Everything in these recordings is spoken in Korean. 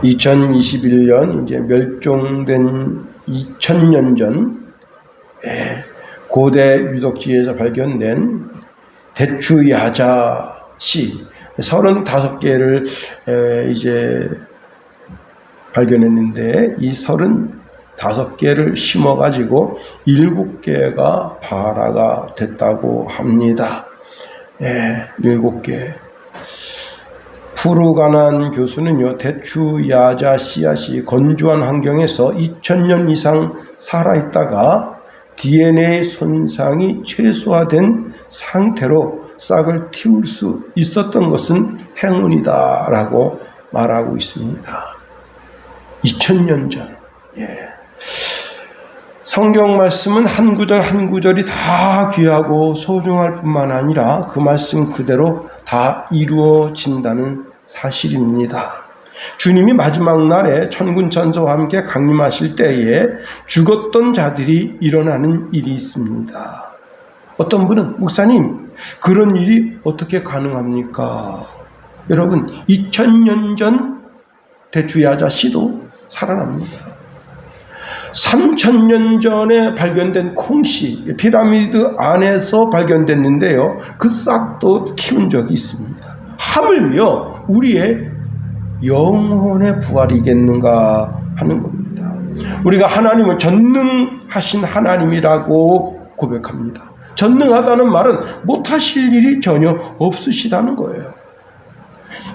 2021년 이제 멸종된 2000년 전 고대 유적지에서 발견된 대추야자 씨 35개를 이제 발견했는데, 이 35개를 심어가지고 7개가 발화가 됐다고 합니다. 7개. 푸르가난 교수는요, 대추야자 씨앗이 건조한 환경에서 2000년 이상 살아있다가 DNA 손상이 최소화된 상태로 싹을 틔울 수 있었던 것은 행운이다 라고 말하고 있습니다. 2000년 전. 성경 말씀은 한 구절 한 구절이 다 귀하고 소중할 뿐만 아니라 그 말씀 그대로 다 이루어진다는 사실입니다. 주님이 마지막 날에 천군 천사와 함께 강림하실 때에 죽었던 자들이 일어나는 일이 있습니다. 어떤 분은 목사님, 그런 일이 어떻게 가능합니까? 여러분, 2000년 전 대추야자 씨도 살아납니다. 3000년 전에 발견된 콩씨, 피라미드 안에서 발견됐는데요, 그 싹도 틔운 적이 있습니다. 하물며 우리의 영혼의 부활이겠는가 하는 겁니다. 우리가 하나님을 전능하신 하나님이라고 고백합니다. 전능하다는 말은 못하실 일이 전혀 없으시다는 거예요.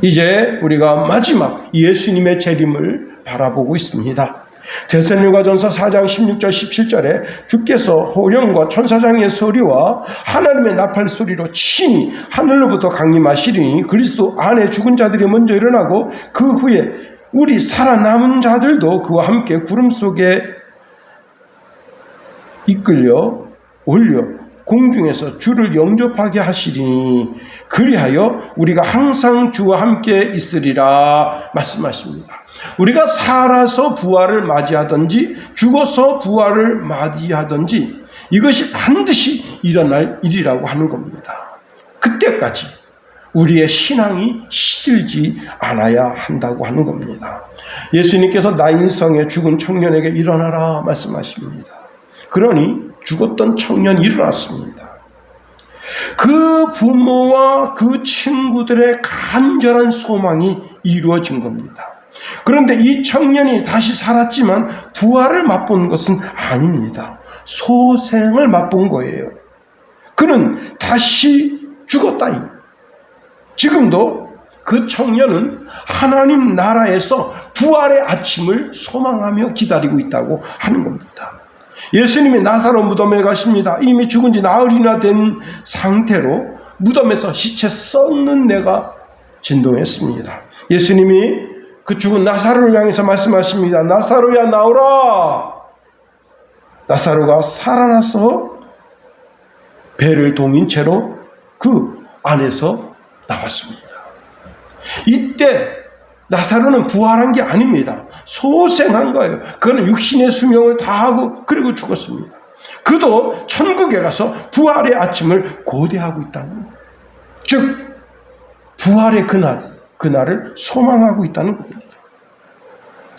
이제 우리가 마지막 예수님의 재림을 바라보고 있습니다. 데살로니가전서 4장 16절 17절에 주께서 호령과 천사장의 소리와 하나님의 나팔 소리로 친히 하늘로부터 강림하시리니 그리스도 안에 죽은 자들이 먼저 일어나고 그 후에 우리 살아남은 자들도 그와 함께 구름 속에 이끌려 올려 공중에서 주를 영접하게 하시리니 그리하여 우리가 항상 주와 함께 있으리라 말씀하십니다. 우리가 살아서 부활을 맞이하든지 죽어서 부활을 맞이하든지 이것이 반드시 일어날 일이라고 하는 겁니다. 그때까지 우리의 신앙이 시들지 않아야 한다고 하는 겁니다. 예수님께서 나인성에 죽은 청년에게 일어나라 말씀하십니다. 그러니 죽었던 청년이 일어났습니다. 그 부모와 그 친구들의 간절한 소망이 이루어진 겁니다. 그런데 이 청년이 다시 살았지만 부활을 맛본 것은 아닙니다. 소생을 맛본 거예요. 그는 다시 죽었다. 지금도 그 청년은 하나님 나라에서 부활의 아침을 소망하며 기다리고 있다고 하는 겁니다. 예수님이 나사로 무덤에 가십니다. 이미 죽은 지 나흘이나 된 상태로 무덤에서 시체 썩는 내가 진동했습니다. 예수님이 그 죽은 나사로를 향해서 말씀하십니다. 나사로야 나오라. 나사로가 살아나서 배를 동인 채로 그 안에서 나왔습니다. 이때 나사로는 부활한 게 아닙니다. 소생한 거예요. 그는 육신의 수명을 다하고 그리고 죽었습니다. 그도 천국에 가서 부활의 아침을 고대하고 있다는 거예요. 즉 부활의 그날을 소망하고 있다는 겁니다.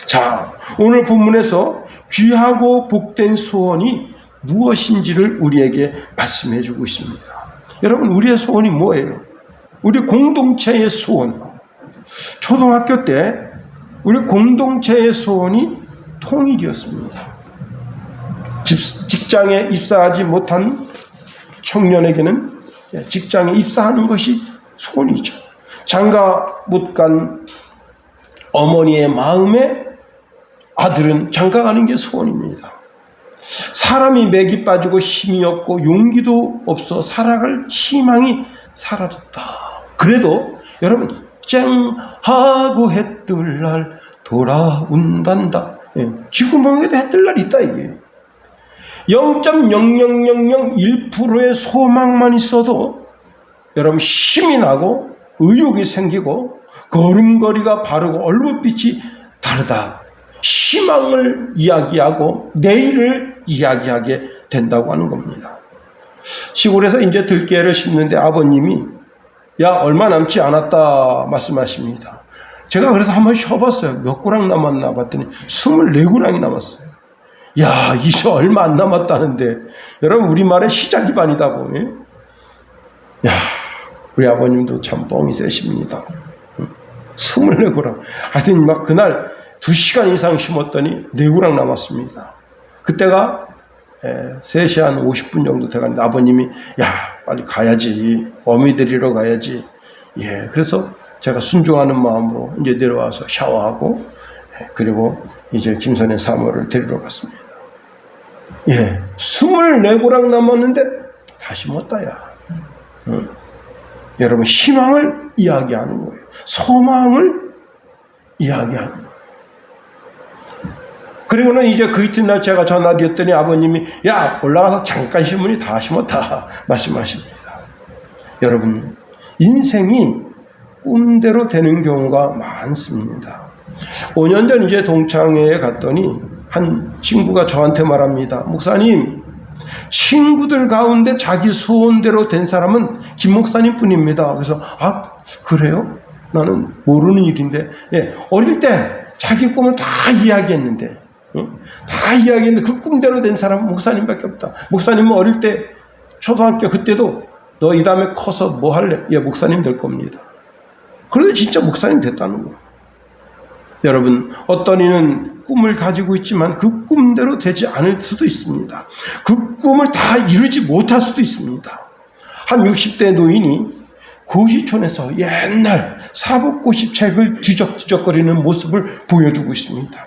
자, 오늘 본문에서 귀하고 복된 소원이 무엇인지를 우리에게 말씀해 주고 있습니다. 여러분, 우리의 소원이 뭐예요? 우리 공동체의 소원. 초등학교 때 우리 공동체의 소원이 통일이었습니다. 직장에 입사하지 못한 청년에게는 직장에 입사하는 것이 소원이죠. 장가 못 간 어머니의 마음에 아들은 장가 가는 게 소원입니다. 사람이 맥이 빠지고 힘이 없고 용기도 없어 살아갈 희망이 사라졌다. 그래도 여러분, 쨍하고 해 뜰 날 돌아온단다. 지구멍에도 해 뜰 날 있다 이게. 0.0001%의 소망만 있어도 여러분 힘이 나고 의욕이 생기고 걸음걸이가 바르고 얼굴빛이 다르다. 희망을 이야기하고 내일을 이야기하게 된다고 하는 겁니다. 시골에서 이제 들깨를 심는데 아버님이 야 얼마 남지 않았다 말씀하십니다. 제가 그래서 한번 쉬어봤어요. 몇 고랑 남았나 봤더니 24고랑이 남았어요. 야, 이제 얼마 안 남았다는데. 여러분, 우리말의 시작 기반이다 보니. 야, 우리 아버님도 참 뻥이 세십니다. 24고랑. 하여튼 막 그날 2시간 이상 심었더니 4고랑 남았습니다. 그때가 3시 한 50분 정도 돼가는데 아버님이 야, 빨리 가야지. 어미 데리러 가야지. 예, 그래서 제가 순종하는 마음으로 이제 내려와서 샤워하고 그리고 이제 김선의 사모를 데리러 갔습니다. 예, 24고랑 남았는데 다 심었다, 야. 여러분, 희망을 이야기하는 거예요. 소망을 이야기하는 거예요. 그리고는 이제 그 이튿날 제가 전화드렸더니 아버님이 야, 올라가서 잠깐 심으니 다 심었다 말씀하십니다. 여러분, 인생이 꿈대로 되는 경우가 많습니다. 5년 전 이제 동창회에 갔더니 한 친구가 저한테 말합니다. 목사님, 친구들 가운데 자기 소원대로 된 사람은 김 목사님 뿐입니다. 그래서 아, 그래요? 나는 모르는 일인데, 예, 어릴 때 자기 꿈을 다 이야기했는데, 다 이야기했는데 그 꿈대로 된 사람은 목사님밖에 없다. 목사님은 어릴 때 초등학교 그때도 너 이 다음에 커서 뭐 할래? 예, 목사님 될 겁니다. 그런데 진짜 목사님 됐다는 거예요. 여러분, 어떤 이는 꿈을 가지고 있지만 그 꿈대로 되지 않을 수도 있습니다. 그 꿈을 다 이루지 못할 수도 있습니다. 한 60대 노인이 고시촌에서 옛날 사법고시 책을 뒤적뒤적거리는 모습을 보여주고 있습니다.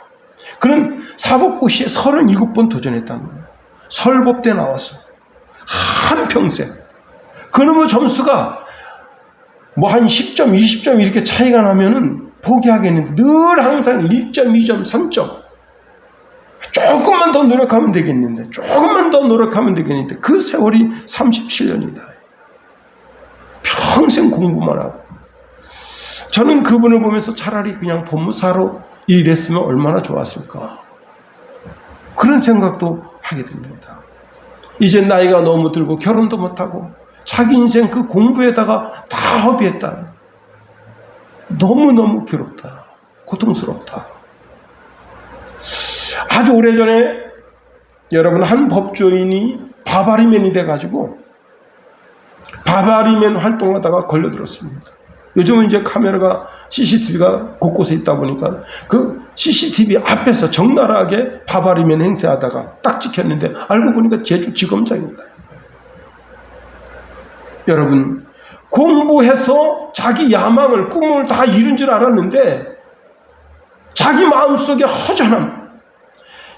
그는 사법고시에 37번 도전했다는 거예요. 설법대 나와서 한평생. 그놈의 점수가 뭐 한 10점, 20점 이렇게 차이가 나면은 포기하겠는데 늘 항상 1점, 2점, 3점. 조금만 더 노력하면 되겠는데, 조금만 더 노력하면 되겠는데, 그 세월이 37년이다. 평생 공부만 하고. 저는 그분을 보면서 차라리 그냥 법무사로 일했으면 얼마나 좋았을까. 그런 생각도 하게 됩니다. 이제 나이가 너무 들고 결혼도 못하고 자기 인생 그 공부에다가 다 허비했다. 너무너무 괴롭다. 고통스럽다. 아주 오래전에 여러분, 한 법조인이 바바리맨이 돼가지고 바바리맨 활동하다가 걸려들었습니다. 요즘은 이제 카메라가 CCTV가 곳곳에 있다 보니까 그 CCTV 앞에서 적나라하게 바바리맨 행세하다가 딱 찍혔는데 알고 보니까 제주지검장입니다. 여러분, 공부해서 자기 야망을, 꿈을 다 이룬 줄 알았는데 자기 마음속에 허전함,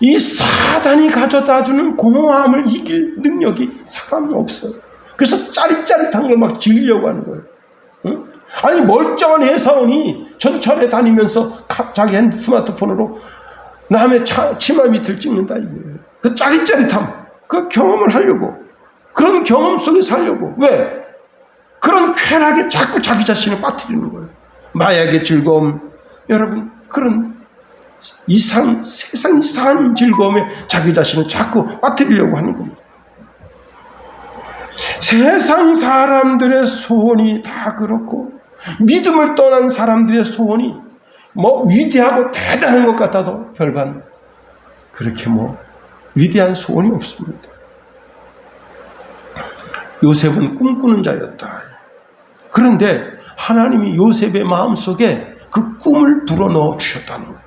이 사단이 가져다주는 공허함을 이길 능력이 사람이 없어요. 그래서 짜릿짜릿한 걸 막 즐기려고 하는 거예요. 응? 아니, 멀쩡한 회사원이 전철에 다니면서 자기 스마트폰으로 남의 치마 밑을 찍는다 이거예요. 그 짜릿짜릿함, 그 경험을 하려고, 그런 경험 속에 살려고. 왜? 그런 쾌락에 자꾸 자기 자신을 빠뜨리는 거예요. 마약의 즐거움, 여러분, 그런 세상 이상한 즐거움에 자기 자신을 자꾸 빠뜨리려고 하는 겁니다. 세상 사람들의 소원이 다 그렇고, 믿음을 떠난 사람들의 소원이 뭐 위대하고 대단한 것 같아도 별반 그렇게 뭐 위대한 소원이 없습니다. 요셉은 꿈꾸는 자였다. 그런데 하나님이 요셉의 마음속에 그 꿈을 불어넣어 주셨다는 거예요.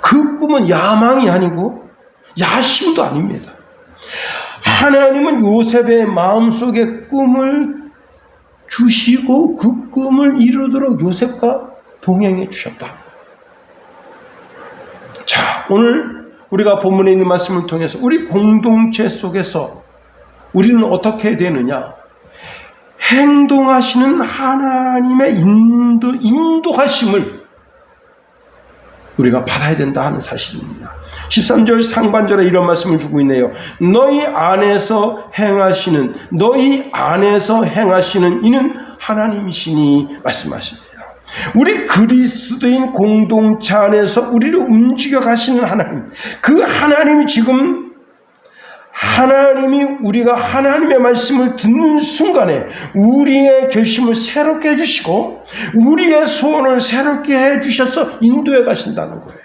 그 꿈은 야망이 아니고 야심도 아닙니다. 하나님은 요셉의 마음속에 꿈을 주시고 그 꿈을 이루도록 요셉과 동행해 주셨다. 자, 오늘 우리가 본문에 있는 말씀을 통해서 우리 공동체 속에서 우리는 어떻게 해야 되느냐? 행동하시는 하나님의 인도하심을 우리가 받아야 된다 하는 사실입니다. 13절 상반절에 이런 말씀을 주고 있네요. 너희 안에서 행하시는 이는 하나님이시니 말씀하십니다. 우리 그리스도인 공동체 안에서 우리를 움직여 가시는 하나님, 그 하나님이 지금 하나님이 우리가 하나님의 말씀을 듣는 순간에 우리의 결심을 새롭게 해주시고 우리의 소원을 새롭게 해주셔서 인도해 가신다는 거예요.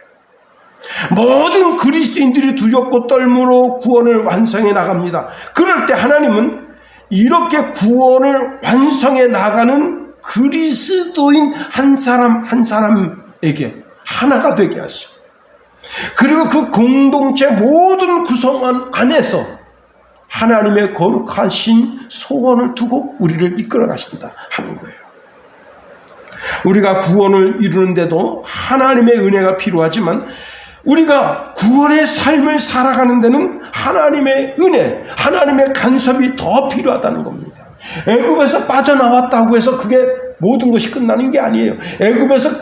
모든 그리스도인들이 두렵고 떨므로 구원을 완성해 나갑니다. 그럴 때 하나님은 이렇게 구원을 완성해 나가는 그리스도인 한 사람 한 사람에게 하나가 되게 하시고, 그리고 그 공동체 모든 구성원 안에서 하나님의 거룩하신 소원을 두고 우리를 이끌어 가신다 하는 거예요. 우리가 구원을 이루는데도 하나님의 은혜가 필요하지만 우리가 구원의 삶을 살아가는 데는 하나님의 은혜, 하나님의 간섭이 더 필요하다는 겁니다. 애굽에서 빠져나왔다고 해서 그게 모든 것이 끝나는 게 아니에요. 애굽에서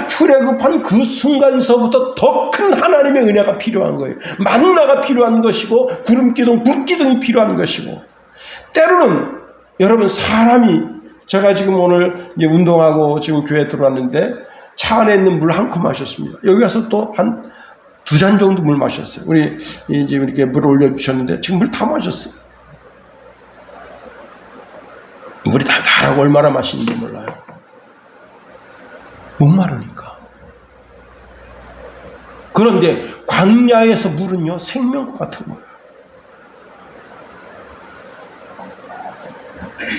출애굽한 그 순간서부터 더 큰 하나님의 은혜가 필요한 거예요. 만나가 필요한 것이고 구름기둥, 불기둥이 필요한 것이고, 때로는 여러분 사람이, 제가 지금 오늘 이제 운동하고 지금 교회 들어왔는데 차 안에 있는 물 한 컵 마셨습니다. 여기 가서 또 한 2잔 정도 물 마셨어요. 우리 이제 이렇게 물을 올려주셨는데 지금 물 다 마셨어요. 물이 달달하고 얼마나 맛있는지 몰라요. 목마르니까. 그런데 광야에서 물은요 생명과 같은 거예요.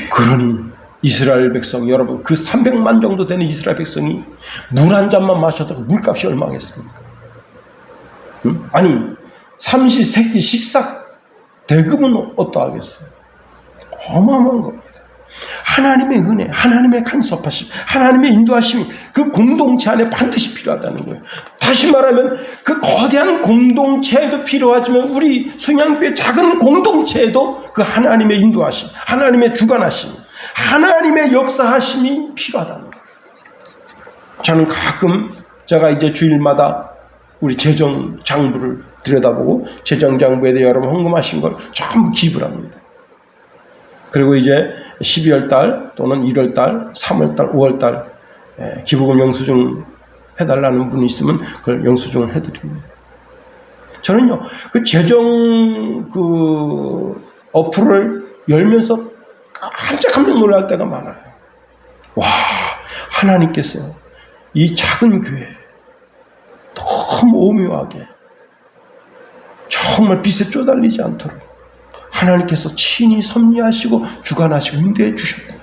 그러니 이스라엘 백성, 여러분, 그 300만 정도 되는 이스라엘 백성이 물 한 잔만 마셔도 물값이 얼마겠습니까? 아니, 삼시세끼 식사 대금은 어떠하겠어요? 어마어마한 겁니다. 하나님의 은혜, 하나님의 간섭하심, 하나님의 인도하심이 그 공동체 안에 반드시 필요하다는 거예요. 다시 말하면 그 거대한 공동체에도 필요하지만 우리 순양교회 작은 공동체에도 그 하나님의 인도하심, 하나님의 주관하심, 하나님의 역사하심이 필요하다는 거예요. 저는 가끔 제가 이제 주일마다 우리 재정장부를 들여다보고 재정장부에 대해 여러분 헌금하신 걸 전부 기부를 합니다. 그리고 이제 12월 달 또는 1월 달, 3월 달, 5월 달 기부금 영수증 해달라는 분이 있으면 그걸 영수증을 해드립니다. 저는요 그 재정 어플을 열면서 깜짝 놀랄 때가 많아요. 와, 하나님께서 이 작은 교회 너무 오묘하게 정말 빛에 쪼달리지 않도록 하나님께서 친히 섭리하시고 주관하시고 인도해 주십니다.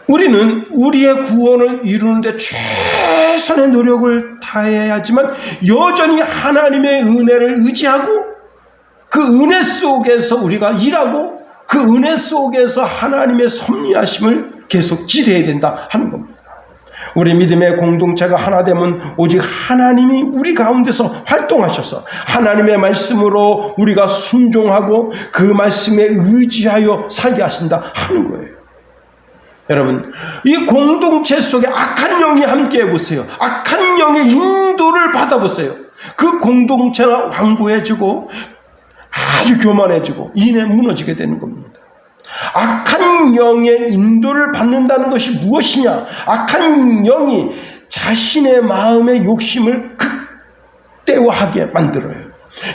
우리는 우리의 구원을 이루는데 최선의 노력을 다해야지만 여전히 하나님의 은혜를 의지하고 그 은혜 속에서 우리가 일하고 그 은혜 속에서 하나님의 섭리하심을 계속 지대해야 된다 하는 겁니다. 우리 믿음의 공동체가 하나 되면 오직 하나님이 우리 가운데서 활동하셔서 하나님의 말씀으로 우리가 순종하고 그 말씀에 의지하여 살게 하신다 하는 거예요. 여러분, 이 공동체 속에 악한 영이 함께 해보세요. 악한 영의 인도를 받아보세요. 그 공동체가 완고해지고 아주 교만해지고 이내 무너지게 되는 겁니다. 악한 영의 인도를 받는다는 것이 무엇이냐? 악한 영이 자신의 마음의 욕심을 극대화하게 만들어요.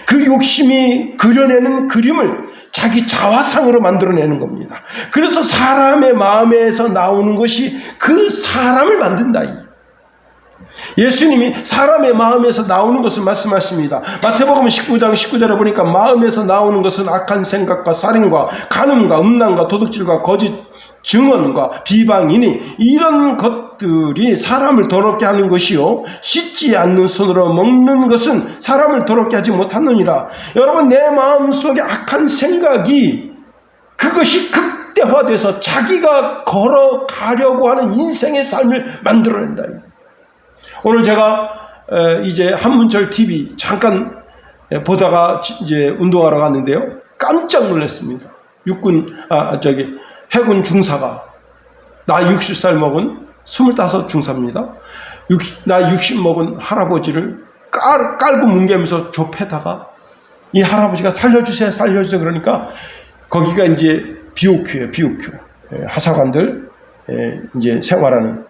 그 욕심이 그려내는 그림을 자기 자화상으로 만들어내는 겁니다. 그래서 사람의 마음에서 나오는 것이 그 사람을 만든다. 예수님이 사람의 마음에서 나오는 것을 말씀하십니다. 마태복음 19장 19절에 보니까 마음에서 나오는 것은 악한 생각과 살인과 간음과 음란과 도둑질과 거짓 증언과 비방이니 이런 것들이 사람을 더럽게 하는 것이요 씻지 않는 손으로 먹는 것은 사람을 더럽게 하지 못하느니라. 여러분, 내 마음속에 악한 생각이 그것이 극대화돼서 자기가 걸어가려고 하는 인생의 삶을 만들어낸다. 오늘 제가 이제 한문철 TV 잠깐 보다가 이제 운동하러 갔는데요. 깜짝 놀랐습니다. 해군 중사가 나 60살 먹은 25 중사입니다. 나 60 먹은 할아버지를 깔고 뭉개면서 좁혀다가 이 할아버지가 살려주세요, 살려주세요. 그러니까 거기가 이제 BOQ예요, BOQ. 하사관들 이제 생활하는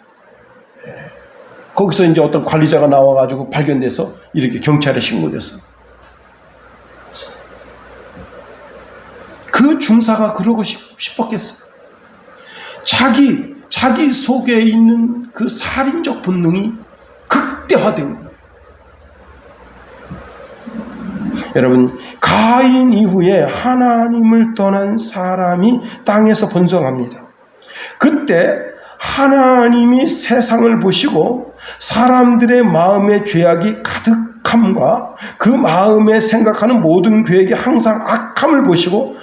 거기서 이제 어떤 관리자가 나와가지고 발견돼서 이렇게 경찰에 신고됐어. 그 중사가 그러고 싶었겠어. 자기 속에 있는 그 살인적 본능이 극대화된 거예요. 여러분, 가인 이후에 하나님을 떠난 사람이 땅에서 번성합니다. 그때 하나님이 세상을 보시고 사람들의 마음의 죄악이 가득함과 그 마음에 생각하는 모든 계획이 항상 악함을 보시고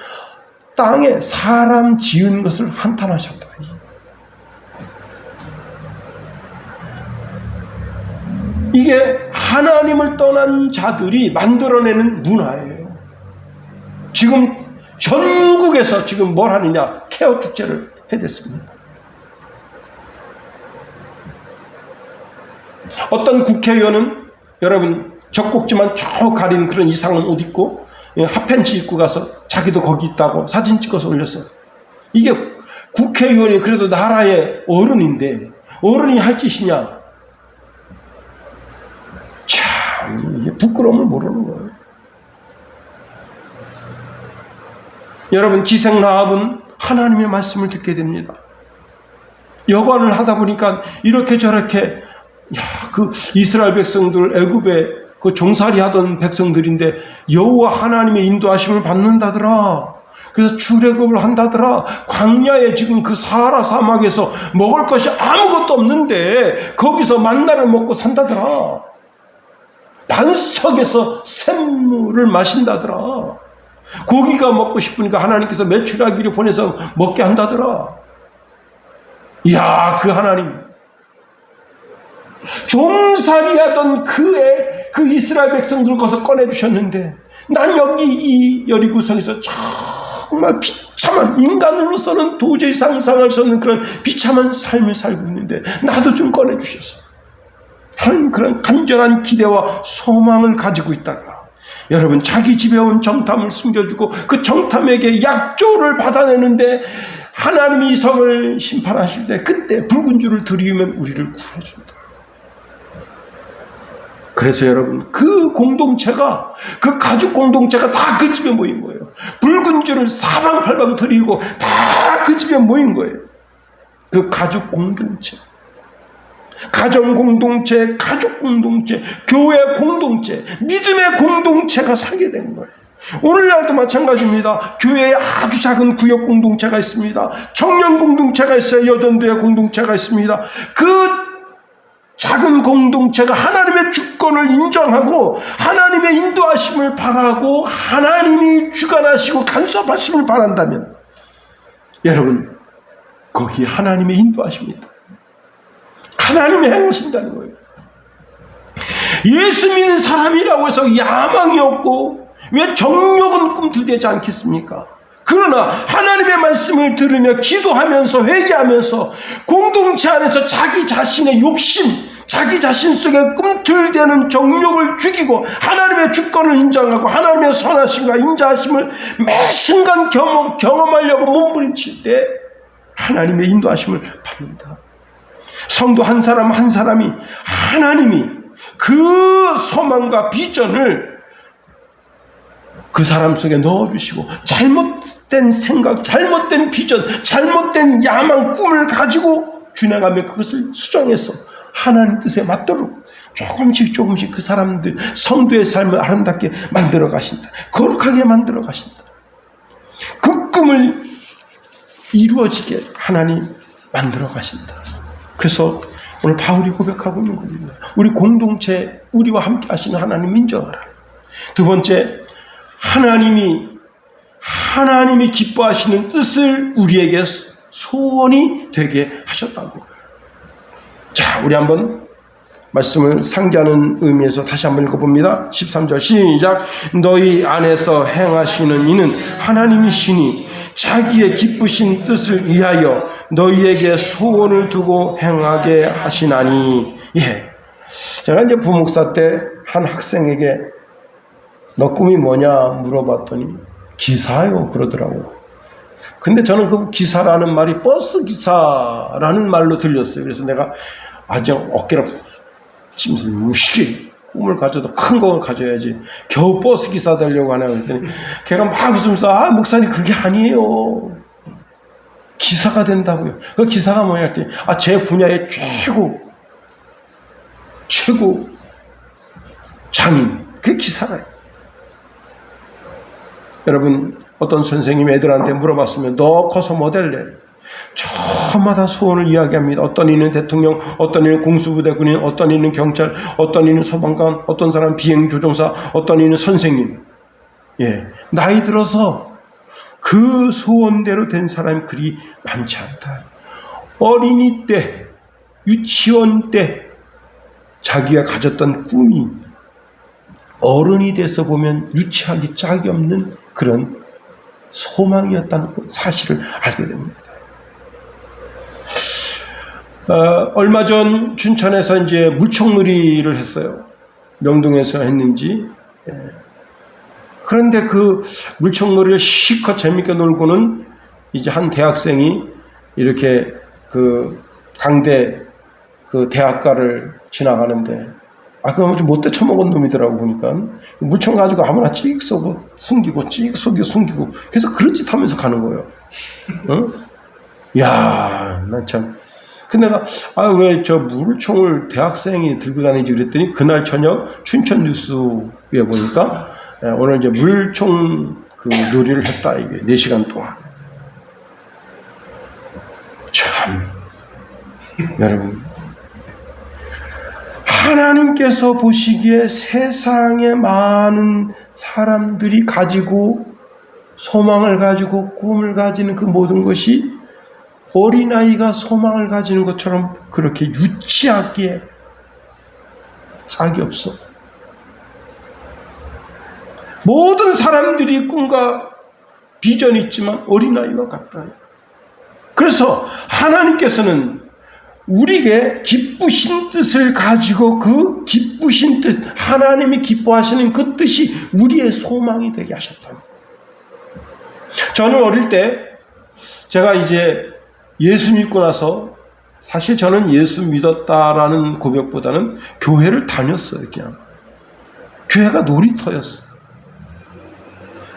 땅에 사람 지은 것을 한탄하셨다. 이게 하나님을 떠난 자들이 만들어내는 문화예요. 지금 전국에서 지금 뭘 하느냐? 케어 축제를 해댔습니다. 어떤 국회의원은 여러분 젖꼭지만 겨우 가린 그런 이상한 옷 입고 핫팬츠 입고 가서 자기도 거기 있다고 사진 찍어서 올렸어요. 이게 국회의원이 그래도 나라의 어른인데 어른이 할 짓이냐? 참 이게 부끄러움을 모르는 거예요. 여러분, 기생 라합은 하나님의 말씀을 듣게 됩니다. 여관을 하다 보니까 이렇게 저렇게 그 이스라엘 백성들 애굽에 그 종살이 하던 백성들인데 여호와 하나님의 인도하심을 받는다더라. 그래서 출애굽을 한다더라. 광야에 지금 그 사하라 사막에서 먹을 것이 아무것도 없는데 거기서 만나를 먹고 산다더라. 반석에서 샘물을 마신다더라. 고기가 먹고 싶으니까 하나님께서 메추라기를 보내서 먹게 한다더라. 이야, 그 하나님. 종살이하던 그 이스라엘 백성들을 거기서 꺼내주셨는데 난 여기 이 여리고성에서 정말 비참한, 인간으로서는 도저히 상상할 수 없는 그런 비참한 삶을 살고 있는데 나도 좀 꺼내주셨어. 하나님, 그런 간절한 기대와 소망을 가지고 있다가 여러분, 자기 집에 온 정탐을 숨겨주고 그 정탐에게 약조를 받아내는데 하나님이 이 성을 심판하실 때 그때 붉은 줄을 들이우면 우리를 구해준다. 그래서 여러분, 그 공동체가, 그 가족 공동체가 다 그 집에 모인 거예요. 붉은 줄을 사방팔방 들이고 다 그 집에 모인 거예요. 그 가족 공동체, 가정 공동체, 가족 공동체, 교회 공동체, 믿음의 공동체가 살게 된 거예요. 오늘날도 마찬가지입니다. 교회에 아주 작은 구역 공동체가 있습니다. 청년 공동체가 있어요. 여전도의 공동체가 있습니다. 그 작은 공동체가 하나님의 주권을 인정하고 하나님의 인도하심을 바라고 하나님이 주관하시고 간섭하심을 바란다면 여러분, 거기에 하나님의 인도하십니다. 하나님의 행하신다는 거예요. 예수 믿는 사람이라고 해서 야망이 없고 왜 정욕은 꿈틀대지 않겠습니까? 그러나 하나님의 말씀을 들으며 기도하면서 회개하면서 공동체 안에서 자기 자신의 욕심, 자기 자신 속에 꿈틀대는 정욕을 죽이고 하나님의 주권을 인정하고 하나님의 선하심과 인자하심을 매 순간 경험하려고 몸부림칠 때 하나님의 인도하심을 받는다. 성도 한 사람 한 사람이 하나님이 그 소망과 비전을 그 사람 속에 넣어주시고 잘못된 생각, 잘못된 비전, 잘못된 야망, 꿈을 가지고 지나가며 그것을 수정해서 하나님 뜻에 맞도록 조금씩 그 사람들 성도의 삶을 아름답게 만들어 가신다. 거룩하게 만들어 가신다. 그 꿈을 이루어지게 하나님 만들어 가신다. 그래서 오늘 바울이 고백하고 있는 겁니다. 우리 공동체, 우리와 함께 하시는 하나님 인정하라. 두 번째, 하나님이 기뻐하시는 뜻을 우리에게 소원이 되게 하셨다는 거예요. 자, 우리 한번 말씀을 상기하는 의미에서 다시 한번 읽어봅니다. 13절 시작. 너희 안에서 행하시는 이는 하나님이시니 자기의 기쁘신 뜻을 위하여 너희에게 소원을 두고 행하게 하시나니. 예. 제가 이제 부목사 때 한 학생에게 너 꿈이 뭐냐 물어봤더니 기사요 그러더라고. 근데 저는 그 기사라는 말이 버스 기사라는 말로 들렸어요. 그래서 내가 아주 어깨를 무슨 무식이 꿈을 가져도 큰 걸 가져야지. 겨우 버스 기사 되려고 하나 그랬더니 걔가 막 웃으면서 목사님 그게 아니에요. 기사가 된다고요. 그 기사가 뭐냐 했더니 제 분야의 최고 장인. 그게 기사가요. 여러분 어떤 선생님이 애들한테 물어봤으면 너 커서 뭐 될래? 저마다 소원을 이야기합니다. 어떤 이는 대통령, 어떤 이는 공수부대군인, 어떤 이는 경찰, 어떤 이는 소방관, 어떤 사람 비행조종사, 어떤 이는 선생님. 나이 들어서 그 소원대로 된 사람이 그리 많지 않다. 어린이 때, 유치원 때 자기가 가졌던 꿈이 어른이 돼서 보면 유치하기 짝이 없는 그런 소망이었다는 사실을 알게 됩니다. 얼마 전 춘천에서 이제 물총놀이를 했어요. 명동에서 했는지. 그런데 그 물총놀이를 실컷 재밌게 놀고는 이제 한 대학생이 이렇게 그 강대 그 대학가를 지나가는데 그거 좀 못돼 처먹은 놈이더라고 보니까 물총 가지고 아무나 찍 쏘고 숨기고 찍 쏘고 숨기고 그래서 그런 짓 하면서 가는 거예요. 난 참. 근데 내가 왜 저 물총을 대학생이 들고 다니지 그랬더니 그날 저녁 춘천 뉴스에 보니까 오늘 이제 물총 그 놀이를 했다 이게 4시간 동안. 참 여러분 하나님께서 보시기에 세상에 많은 사람들이 가지고 소망을 가지고 꿈을 가지는 그 모든 것이 어린아이가 소망을 가지는 것처럼 그렇게 유치하기에 짝이 없어. 모든 사람들이 꿈과 비전이 있지만 어린아이와 같다. 그래서 하나님께서는 우리에게 기쁘신 뜻을 가지고 그 기쁘신 뜻, 하나님이 기뻐하시는 그 뜻이 우리의 소망이 되게 하셨다. 저는 어릴 때 제가 이제 예수 믿고 나서 사실 저는 예수 믿었다라는 고백보다는 교회를 다녔어요. 그냥 교회가 놀이터였어요.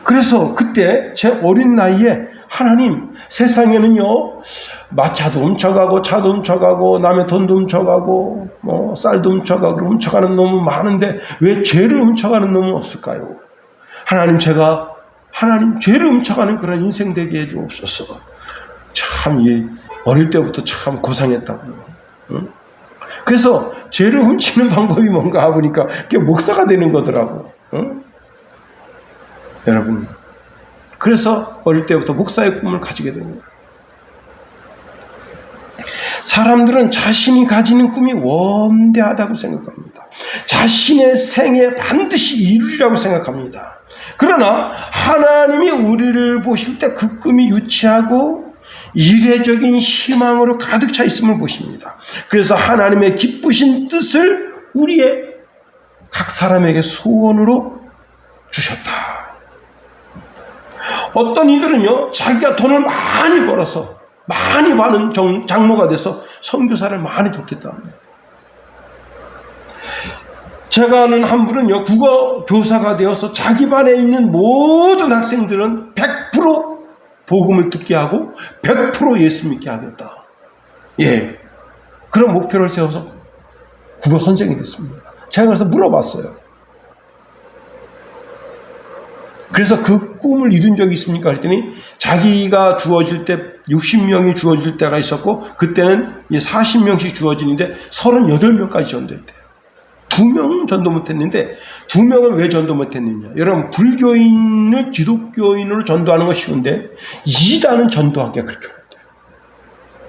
그래서 그때 제 어린 나이에 하나님 세상에는요 마차도 훔쳐가고 차도 훔쳐가고 남의 돈도 훔쳐가고 쌀도 훔쳐가고 훔쳐가는 놈은 많은데 왜 죄를 훔쳐가는 놈은 없을까요? 하나님 죄를 훔쳐가는 그런 인생 되게 해주옵소서. 참 어릴 때부터 참 고상했다고요. 응? 그래서 죄를 훔치는 방법이 뭔가 보니까 그게 목사가 되는 거더라고. 응? 여러분 그래서 어릴 때부터 목사의 꿈을 가지게 된 거예요. 사람들은 자신이 가지는 꿈이 원대하다고 생각합니다. 자신의 생에 반드시 이루리라고 생각합니다. 그러나 하나님이 우리를 보실 때 그 꿈이 유치하고 이례적인 희망으로 가득 차 있음을 보십니다. 그래서 하나님의 기쁘신 뜻을 우리의 각 사람에게 소원으로 주셨다. 어떤 이들은요 자기가 돈을 많이 벌어서 많이 버는 장로가 돼서 선교사를 많이 돕겠다 합니다. 제가 아는 한 분은요 국어 교사가 되어서 자기 반에 있는 모든 학생들은 100% 복음을 듣게 하고 100% 예수 믿게 하겠다. 그런 목표를 세워서 국어 선생이 됐습니다. 제가 그래서 물어봤어요. 그래서 그 꿈을 이룬 적이 있습니까? 그랬더니 자기가 주어질 때 60명이 주어질 때가 있었고 그때는 40명씩 주어지는데 38명까지 전도했대요. 2명 전도 못했는데 2명은 왜 전도 못했느냐? 여러분 불교인을 기독교인으로 전도하는 건 쉬운데 이단은 전도하기가 그렇게 어렵대요.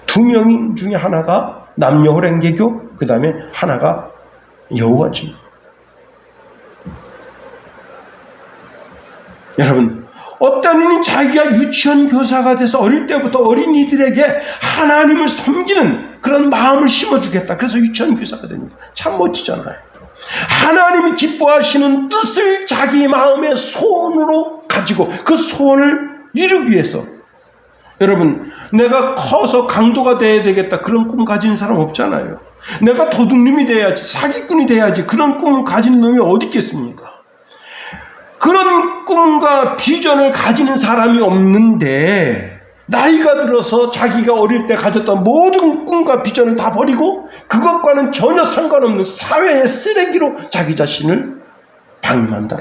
2명 중에 하나가 남녀호랭개교, 그 다음에 하나가 여호와지. 여러분 어떤 이는 자기가 유치원 교사가 돼서 어릴 때부터 어린이들에게 하나님을 섬기는 그런 마음을 심어주겠다. 그래서 유치원 교사가 됩니다. 참 멋지잖아요. 하나님이 기뻐하시는 뜻을 자기 마음의 소원으로 가지고 그 소원을 이루기 위해서 여러분 내가 커서 강도가 돼야 되겠다 그런 꿈 가진 사람 없잖아요. 내가 도둑놈이 돼야지, 사기꾼이 돼야지, 그런 꿈을 가진 놈이 어디 있겠습니까? 그런 꿈과 비전을 가지는 사람이 없는데, 나이가 들어서 자기가 어릴 때 가졌던 모든 꿈과 비전을 다 버리고 그것과는 전혀 상관없는 사회의 쓰레기로 자기 자신을 방임한다.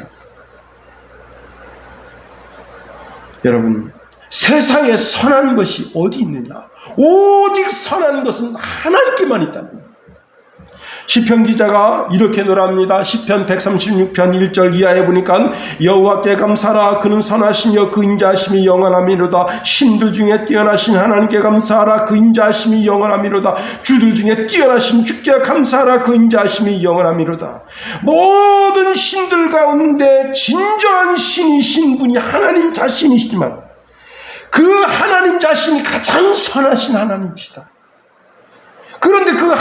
여러분, 세상에 선한 것이 어디 있느냐? 오직 선한 것은 하나님께만 있다는 거예요. 시편 기자가 이렇게 노래합니다. 시편 136편 1절 이하에 보니까 여호와께 감사하라. 그는 선하시며 그 인자하심이 영원하미로다. 신들 중에 뛰어나신 하나님께 감사하라. 그 인자하심이 영원하미로다. 주들 중에 뛰어나신 주께 감사하라. 그 인자하심이 영원하미로다. 모든 신들 가운데 진정한 신이신 분이 하나님 자신이시지만 그 하나님 자신이 가장 선하신 하나님이시다. 그런데 그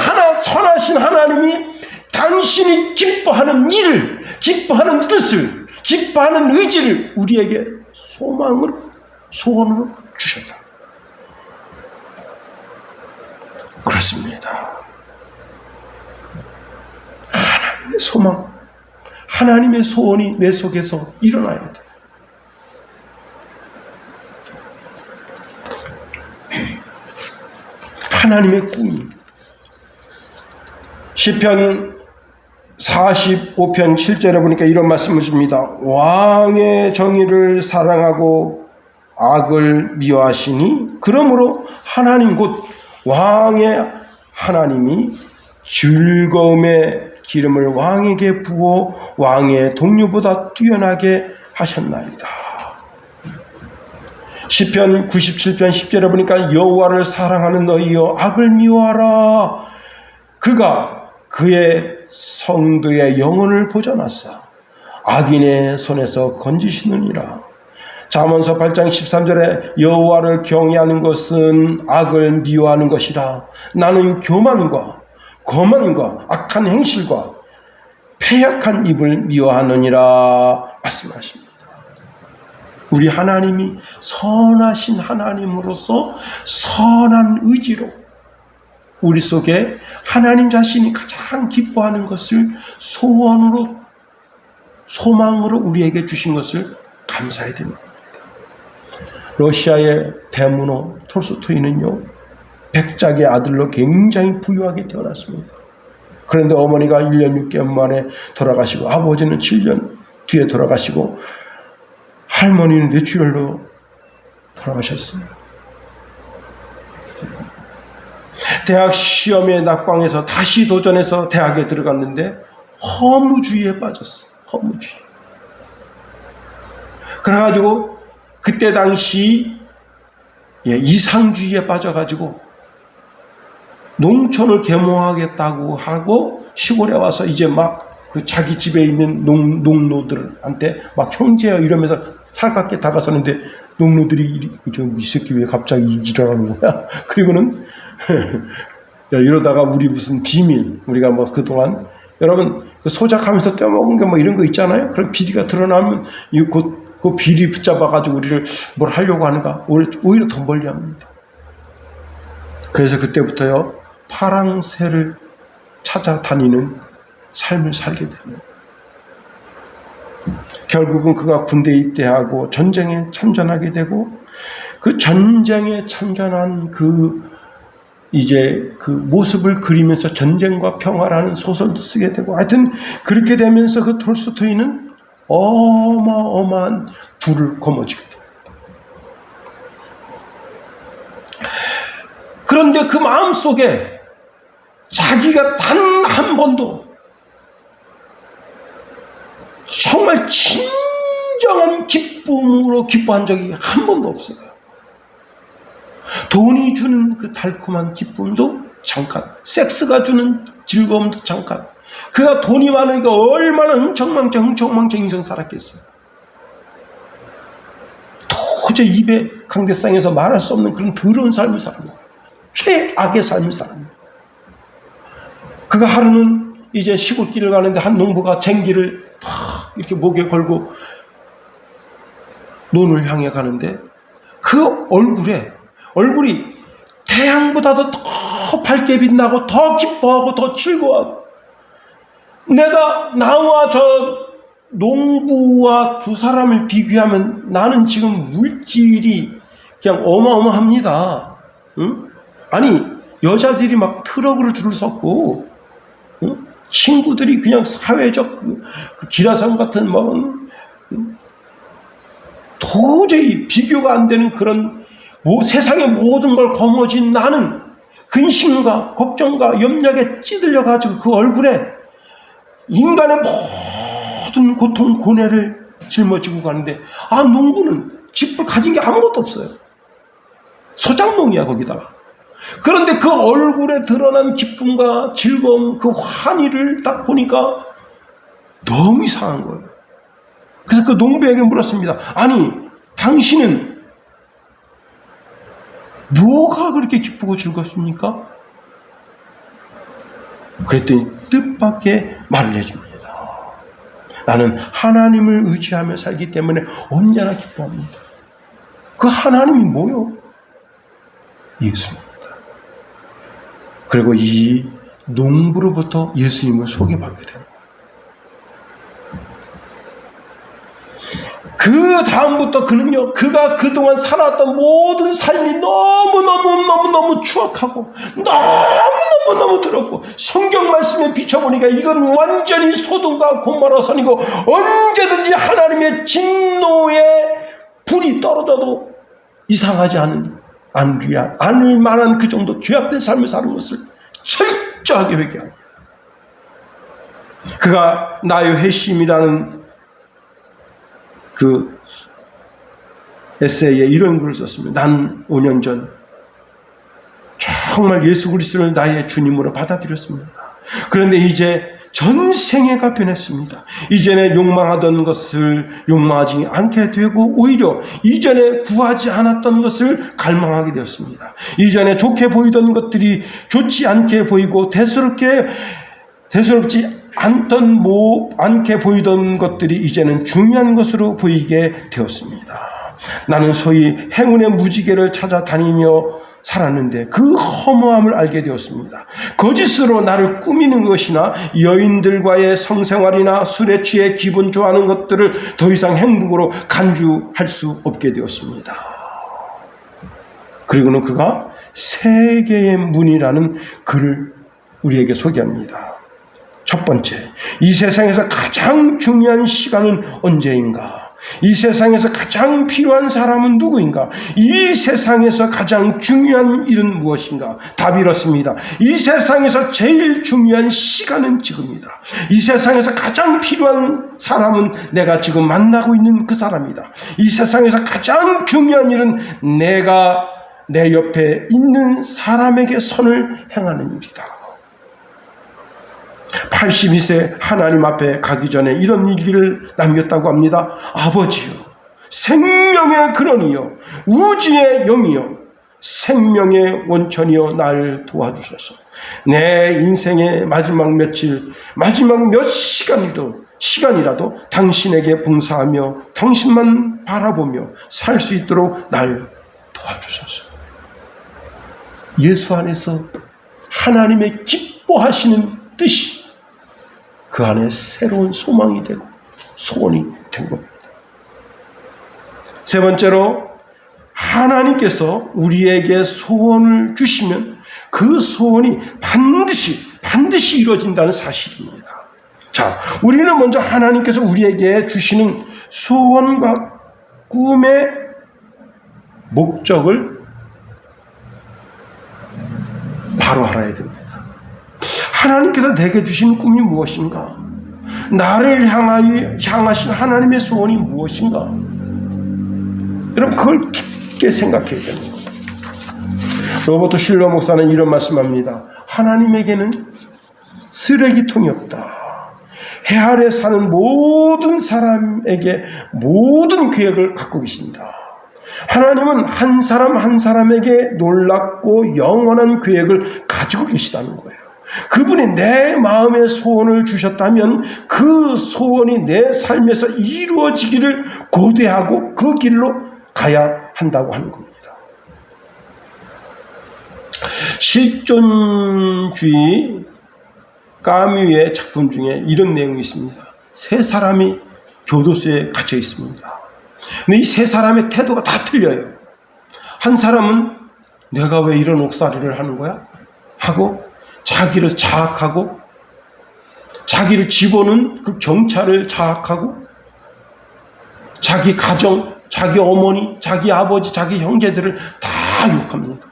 선하신 하나님이 당신이 기뻐하는 일을, 기뻐하는 뜻을, 기뻐하는 의지를 우리에게 소망으로, 소원으로 주셨다. 그렇습니다. 하나님의 소망, 하나님의 소원이 내 속에서 일어나야 돼. 하나님의 꿈이. 시편 45편 7절에 보니까 이런 말씀을 줍니다. 왕의 정의를 사랑하고 악을 미워하시니 그러므로 하나님 곧 왕의 하나님이 즐거움의 기름을 왕에게 부어 왕의 동료보다 뛰어나게 하셨나이다. 시편 97편 10절에 보니까 여호와를 사랑하는 너희여 악을 미워하라. 그가 그의 성도의 영혼을 보존하사 악인의 손에서 건지시느니라. 잠언서 8장 13절에 여호와를 경외하는 것은 악을 미워하는 것이라. 나는 교만과 거만과 악한 행실과 패약한 입을 미워하느니라 말씀하십니다. 우리 하나님이 선하신 하나님으로서 선한 의지로 우리 속에 하나님 자신이 가장 기뻐하는 것을 소원으로, 소망으로 우리에게 주신 것을 감사해야 됩니다. 러시아의 대문호 톨스토이는요, 백작의 아들로 굉장히 부유하게 태어났습니다. 그런데 어머니가 1년 6개월 만에 돌아가시고 아버지는 7년 뒤에 돌아가시고 할머니는 뇌출혈로 돌아가셨어요. 대학 시험에 낙방해서 다시 도전해서 대학에 들어갔는데 허무주의에 빠졌어요. 허무주의. 그래가지고 그때 당시 이상주의에 빠져가지고 농촌을 계몽하겠다고 하고 시골에 와서 이제 막 그 자기 집에 있는 농노들한테 막 형제야 이러면서 살갑게 다가서는데 농노들이 이 새끼 왜 갑자기 일어나는 거야? 그리고는 야, 이러다가 우리 무슨 비밀, 우리가 뭐 그동안 여러분 소작하면서 떼먹은 게 뭐 이런 거 있잖아요. 그럼 비리가 드러나면 그 비리 붙잡아가지고 우리를 뭘 하려고 하는가? 오히려 더 멀리합니다. 그래서 그때부터요 파랑새를 찾아다니는 삶을 살게 됩니다. 결국은 그가 군대에 입대하고 전쟁에 참전하게 되고 그 전쟁에 참전한 이제 그 모습을 그리면서 전쟁과 평화라는 소설도 쓰게 되고 하여튼 그렇게 되면서 그 톨스토이는 어마어마한 부를 거머쥐게 됩니다. 그런데 그 마음속에 자기가 단 한 번도 정말 진정한 기쁨으로 기뻐한 적이 한 번도 없어요. 돈이 주는 그 달콤한 기쁨도 잠깐, 섹스가 주는 즐거움도 잠깐. 그가 돈이 많으니까 얼마나 흥청망청 인생 살았겠어요. 도저히 입에 강대상에서 말할 수 없는 그런 더러운 삶을 사는 거예요. 최악의 삶을 사는 거예요. 그가 하루는 이제 시골길을 가는데 한 농부가 쟁기를 탁 이렇게 목에 걸고 논을 향해 가는데 그 얼굴이 태양보다도 더 더 밝게 빛나고 더 기뻐하고 더 즐거워하고, 나와 저 농부와 두 사람을 비교하면 나는 지금 물질이 그냥 어마어마합니다. 응? 아니, 여자들이 막 트럭으로 줄을 섰고, 응? 친구들이 그냥 사회적 그 기라성 같은 도저히 비교가 안 되는 그런 세상의 모든 걸 거머쥔 나는 근심과 걱정과 염려에 찌들려 가지고 그 얼굴에 인간의 모든 고통 고뇌를 짊어지고 가는데, 농부는 집을 가진 게 아무것도 없어요. 소작농이야 거기다가. 그런데 그 얼굴에 드러난 기쁨과 즐거움, 그 환희를 딱 보니까 너무 이상한 거예요. 그래서 그 농부에게 물었습니다. 아니, 당신은 뭐가 그렇게 기쁘고 즐겁습니까? 그랬더니 뜻밖의 말을 해줍니다. 나는 하나님을 의지하며 살기 때문에 언제나 기뻐합니다. 그 하나님이 뭐요? 예수입니다. 그리고 이 농부로부터 예수님을 소개받게 됩니다. 그 다음부터 그는요, 그가 그동안 살았던 모든 삶이 너무너무 추악하고 너무너무 더럽고, 성경 말씀에 비춰보니까 이건 완전히 소돔과 고모라 선이고 언제든지 하나님의 진노의 불이 떨어져도 이상하지 않을 만한 그 정도 죄악된 삶을 사는 것을 철저하게 회개합니다. 그가 나의 회심이라는 그 에세이에 이런 글을 썼습니다. 난 5년 전 정말 예수 그리스도를 나의 주님으로 받아들였습니다. 그런데 이제 전생애가 변했습니다. 이전에 욕망하던 것을 욕망하지 않게 되고, 오히려 이전에 구하지 않았던 것을 갈망하게 되었습니다. 이전에 좋게 보이던 것들이 좋지 않게 보이고, 대수롭지 않게 보이던 것들이 이제는 중요한 것으로 보이게 되었습니다. 나는 소위 행운의 무지개를 찾아다니며 살았는데 그 허무함을 알게 되었습니다. 거짓으로 나를 꾸미는 것이나 여인들과의 성생활이나 술에 취해 기분 좋아하는 것들을 더 이상 행복으로 간주할 수 없게 되었습니다. 그리고는 그가 세계의 문이라는 글을 우리에게 소개합니다. 첫 번째, 이 세상에서 가장 중요한 시간은 언제인가? 이 세상에서 가장 필요한 사람은 누구인가? 이 세상에서 가장 중요한 일은 무엇인가? 답이 이렇습니다. 이 세상에서 제일 중요한 시간은 지금이다. 이 세상에서 가장 필요한 사람은 내가 지금 만나고 있는 그 사람이다. 이 세상에서 가장 중요한 일은 내가 내 옆에 있는 사람에게 선을 행하는 일이다. 82세 하나님 앞에 가기 전에 이런 얘기를 남겼다고 합니다. 아버지여, 생명의 근원이여, 우주의 영이여, 생명의 원천이여, 날 도와주소서. 내 인생의 마지막 며칠, 마지막 몇 시간이라도 당신에게 봉사하며 당신만 바라보며 살 수 있도록 날 도와주소서. 예수 안에서 하나님의 기뻐하시는 뜻이 그 안에 새로운 소망이 되고 소원이 된 겁니다. 세 번째로, 하나님께서 우리에게 소원을 주시면 그 소원이 반드시 이루어진다는 사실입니다. 자, 우리는 먼저 하나님께서 우리에게 주시는 소원과 꿈의 목적을 바로 알아야 됩니다. 하나님께서 내게 주신 꿈이 무엇인가? 나를 향하신 하나님의 소원이 무엇인가? 여러분, 그걸 깊게 생각해야 되는 겁니다. 로버트 슐러 목사는 이런 말씀합니다. 하나님에게는 쓰레기통이 없다. 해 아래 사는 모든 사람에게 모든 계획을 갖고 계신다. 하나님은 한 사람 한 사람에게 놀랍고 영원한 계획을 가지고 계시다는 거예요. 그분이 내 마음의 소원을 주셨다면 그 소원이 내 삶에서 이루어지기를 고대하고 그 길로 가야 한다고 하는 겁니다. 실존주의 까뮤의 작품 중에 이런 내용이 있습니다. 세 사람이 교도소에 갇혀 있습니다. 근데 이 세 사람의 태도가 다 틀려요. 한 사람은 내가 왜 이런 옥살이를 하는 거야? 하고 자기를 자학하고 자기를 집어넣은 그 경찰을 자학하고 자기 가정, 자기 어머니, 자기 아버지, 자기 형제들을 다 욕합니다.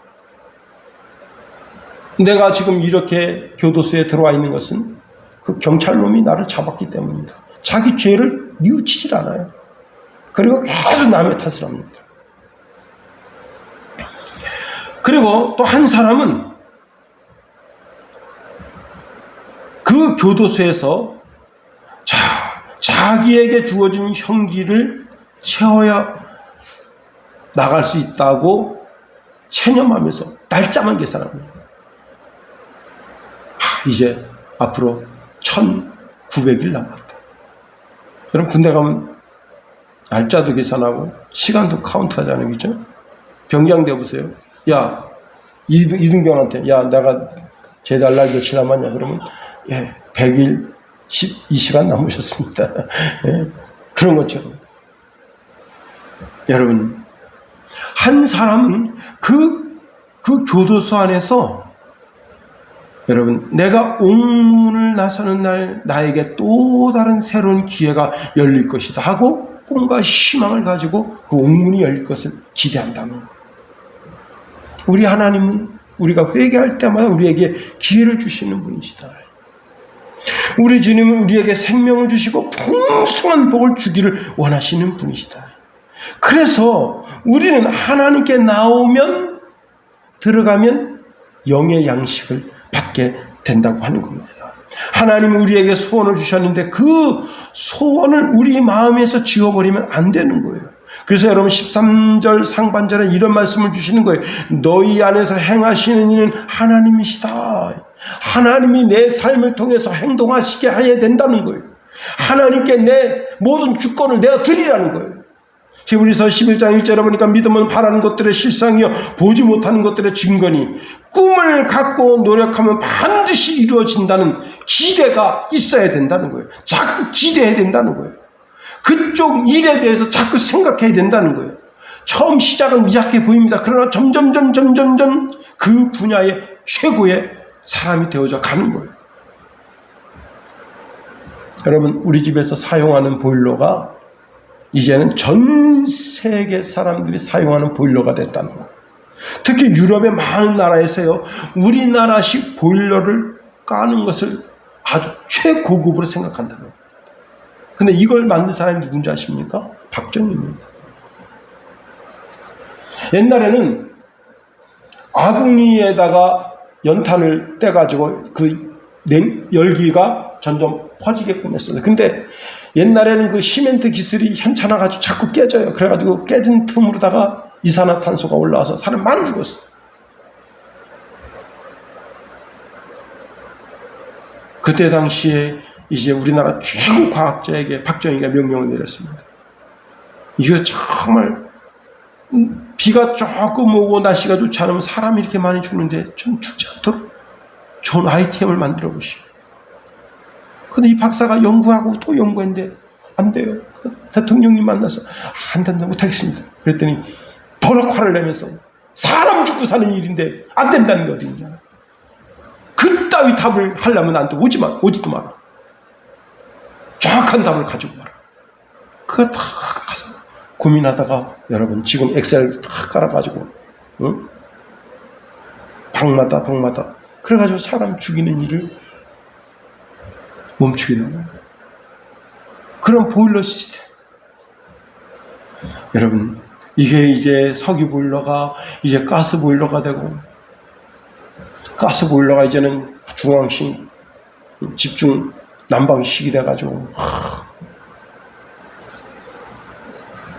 내가 지금 이렇게 교도소에 들어와 있는 것은 그 경찰놈이 나를 잡았기 때문입니다. 자기 죄를 뉘우치질 않아요. 그리고 계속 남의 탓을 합니다. 그리고 또 한 사람은 그 교도소에서 자기에게 주어진 형기를 채워야 나갈 수 있다고 체념하면서 날짜만 계산합니다. 이제 앞으로 1900일 남았다. 여러분 군대 가면 날짜도 계산하고 시간도 카운트하자는 거죠. 병장돼 보세요. 야, 이등병한테 야 내가 제달 날 며칠 남았냐 그러면 100일 12시간 남으셨습니다. 예, 그런 것처럼 여러분 한 사람은 그 교도소 안에서 여러분 내가 옥문을 나서는 날 나에게 또 다른 새로운 기회가 열릴 것이다 하고 꿈과 희망을 가지고 그 옥문이 열릴 것을 기대한다는 거예요. 우리 하나님은 우리가 회개할 때마다 우리에게 기회를 주시는 분이시다. 우리 주님은 우리에게 생명을 주시고 풍성한 복을 주기를 원하시는 분이시다. 그래서 우리는 하나님께 나오면 들어가면 영의 양식을 받게 된다고 하는 겁니다. 하나님은 우리에게 소원을 주셨는데 그 소원을 우리 마음에서 지워버리면 안 되는 거예요. 그래서 여러분 13절 상반절에 이런 말씀을 주시는 거예요. 너희 안에서 행하시는 이는 하나님이시다. 하나님이 내 삶을 통해서 행동하시게 해야 된다는 거예요. 하나님께 내 모든 주권을 내가 드리라는 거예요. 히브리서 11장 1절에 보니까 믿음은 바라는 것들의 실상이요 보지 못하는 것들의 증거니 꿈을 갖고 노력하면 반드시 이루어진다는 기대가 있어야 된다는 거예요. 자꾸 기대해야 된다는 거예요. 그쪽 일에 대해서 자꾸 생각해야 된다는 거예요. 처음 시작은 미약해 보입니다. 그러나 점점 그 분야의 최고의 사람이 되어져 가는 거예요. 여러분 우리 집에서 사용하는 보일러가 이제는 전 세계 사람들이 사용하는 보일러가 됐다는 거예요. 특히 유럽의 많은 나라에서요 우리나라식 보일러를 까는 것을 아주 최고급으로 생각한다는 거예요. 근데 이걸 만든 사람이 누군지 아십니까? 박정희입니다. 옛날에는 아궁이에다가 연탄을 떼가지고 그 열기가 점점 퍼지게끔 했어요. 근데 옛날에는 그 시멘트 기술이 현찮아가지고 자꾸 깨져요. 그래가지고 깨진 틈으로다가 이산화탄소가 올라와서 사람 많이 죽었어요. 그때 당시에 이제 우리나라 최고 과학자에게 박정희가 명령을 내렸습니다. 이거 정말 비가 조금 오고 날씨가 좋지 않으면 사람이 이렇게 많이 죽는데 좀 죽지 않도록 좋은 아이템을 만들어 보시오. 근데 이 박사가 연구하고 또 연구했는데 안 돼요. 대통령님 만나서 안 된다 못하겠습니다. 그랬더니 버럭 화를 내면서 사람 죽고 사는 일인데 안 된다는 게 어디 있냐. 그따위 답을 하려면 안 돼. 오지도 마라. 정확한 답을 가지고 와라. 그거 다 가서 고민하다가 여러분 지금 엑셀 다 깔아가지고 응? 방마다 그래가지고 사람 죽이는 일을 멈추게 되는 거예요. 그런 보일러 시스템. 여러분 이게 이제 석유 보일러가 이제 가스 보일러가 되고 가스 보일러가 이제는 중앙식 집중 난방식이 돼가지고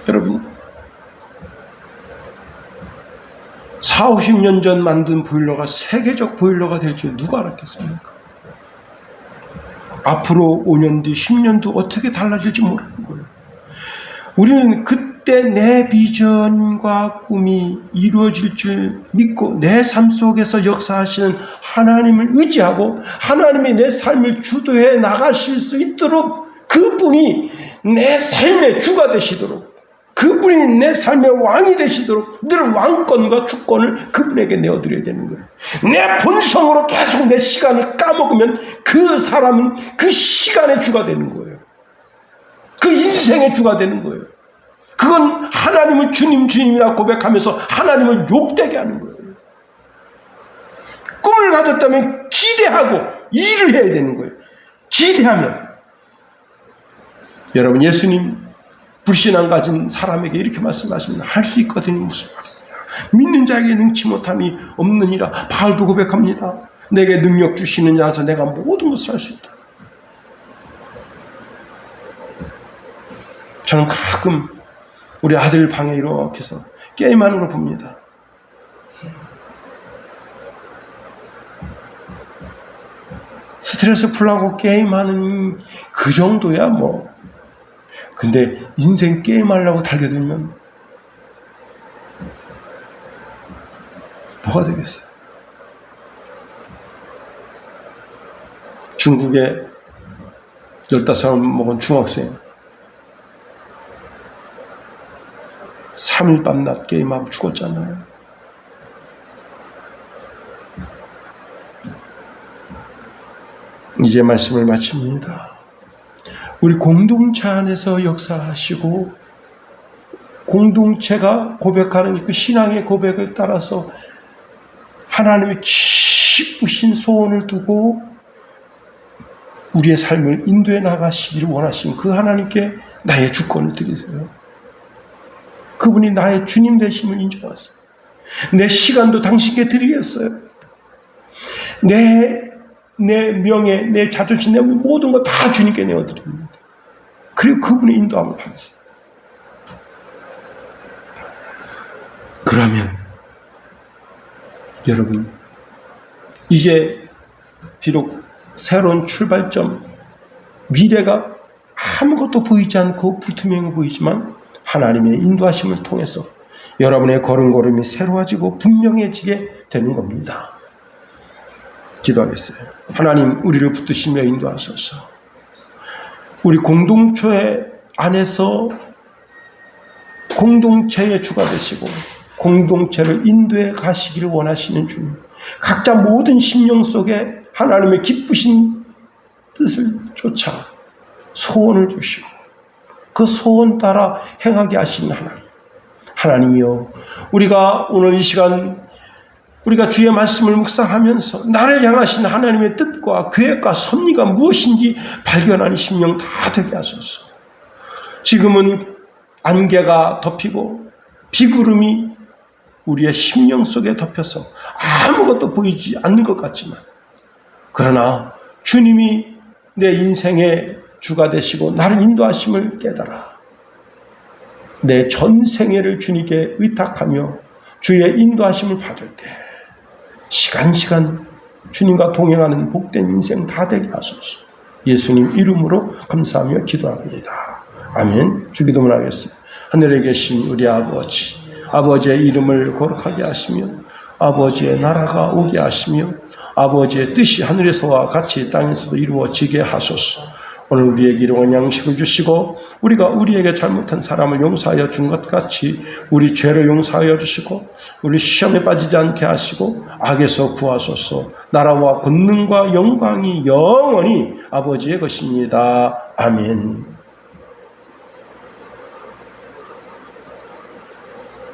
여러분 40-50년 전 만든 보일러가 세계적 보일러가 될 줄 누가 알았겠습니까? 앞으로 5년 뒤 10년 뒤 어떻게 달라질지 모르는 거예요. 우리는 그때 내 비전과 꿈이 이루어질 줄 믿고 내 삶 속에서 역사하시는 하나님을 의지하고 하나님이 내 삶을 주도해 나가실 수 있도록 그분이 내 삶의 주가 되시도록 그분이 내 삶의 왕이 되시도록 늘 왕권과 주권을 그분에게 내어드려야 되는 거예요. 내 본성으로 계속 내 시간을 까먹으면 그 사람은 그 시간의 주가 되는 거예요. 그 인생의 주가 되는 거예요. 그건 하나님을 주님이라 고백하면서 하나님을 욕되게 하는 거예요. 꿈을 가졌다면 기대하고 일을 해야 되는 거예요. 기대하면. 여러분, 예수님 불신앙 가진 사람에게 이렇게 말씀하십니다. 할 수 있거든요. 무슨 말이냐. 믿는 자에게 능치 못함이 없느니라. 바울도 고백합니다. 내게 능력 주시느냐 해서 내가 모든 것을 할 수 있다. 저는 가끔 우리 아들 방에 이렇게 해서 게임하는 걸 봅니다. 스트레스 풀라고 게임하는 그 정도야 뭐. 근데 인생 게임하려고 달려들면 뭐가 되겠어요? 중국에 15살 먹은 중학생 3일 밤낮 게임하고 죽었잖아요. 이제 말씀을 마칩니다. 우리 공동체 안에서 역사하시고 공동체가 고백하는 그 신앙의 고백을 따라서 하나님의 기쁘신 소원을 두고 우리의 삶을 인도해 나가시기를 원하신 그 하나님께 나의 주권을 드리세요. 그분이 나의 주님 되심을 인정하세요. 내 시간도 당신께 드리겠어요. 내 명예, 내 자존심, 내 모든 거 다 주님께 내어드립니다. 그리고 그분의 인도함을 받으세요. 그러면 여러분, 이제 비록 새로운 출발점, 미래가 아무것도 보이지 않고 불투명해 보이지만 하나님의 인도하심을 통해서 여러분의 걸음걸음이 새로워지고 분명해지게 되는 겁니다. 기도하겠어요. 하나님, 우리를 붙드시며 인도하소서. 우리 공동체 안에서 공동체의 주가 되시고 공동체를 인도해 가시기를 원하시는 주님, 각자 모든 심령 속에 하나님의 기쁘신 뜻을 쫓아 소원을 주시고 그 소원 따라 행하게 하시는 하나님, 하나님이여, 우리가 오늘 이 시간 우리가 주의 말씀을 묵상하면서 나를 향하신 하나님의 뜻과 계획과 섭리가 무엇인지 발견하는 심령 다 되게 하소서. 지금은 안개가 덮이고 비구름이 우리의 심령 속에 덮여서 아무것도 보이지 않는 것 같지만, 그러나 주님이 내 인생의 주가 되시고 나를 인도하심을 깨달아 내 전생애를 주님께 의탁하며 주의 인도하심을 받을 때 시간 주님과 동행하는 복된 인생 다 되게 하소서. 예수님 이름으로 감사하며 기도합니다. 아멘. 주기도문 하겠습니다. 하늘에 계신 우리 아버지, 아버지의 이름을 거룩하게 하시며 아버지의 나라가 오게 하시며 아버지의 뜻이 하늘에서와 같이 땅에서도 이루어지게 하소서. 오늘 우리에게 일용할 양식을 주시고 우리가 우리에게 잘못한 사람을 용서하여 준 것 같이 우리 죄를 용서하여 주시고 우리 시험에 빠지지 않게 하시고 악에서 구하소서. 나라와 권능과 영광이 영원히 아버지의 것입니다. 아멘.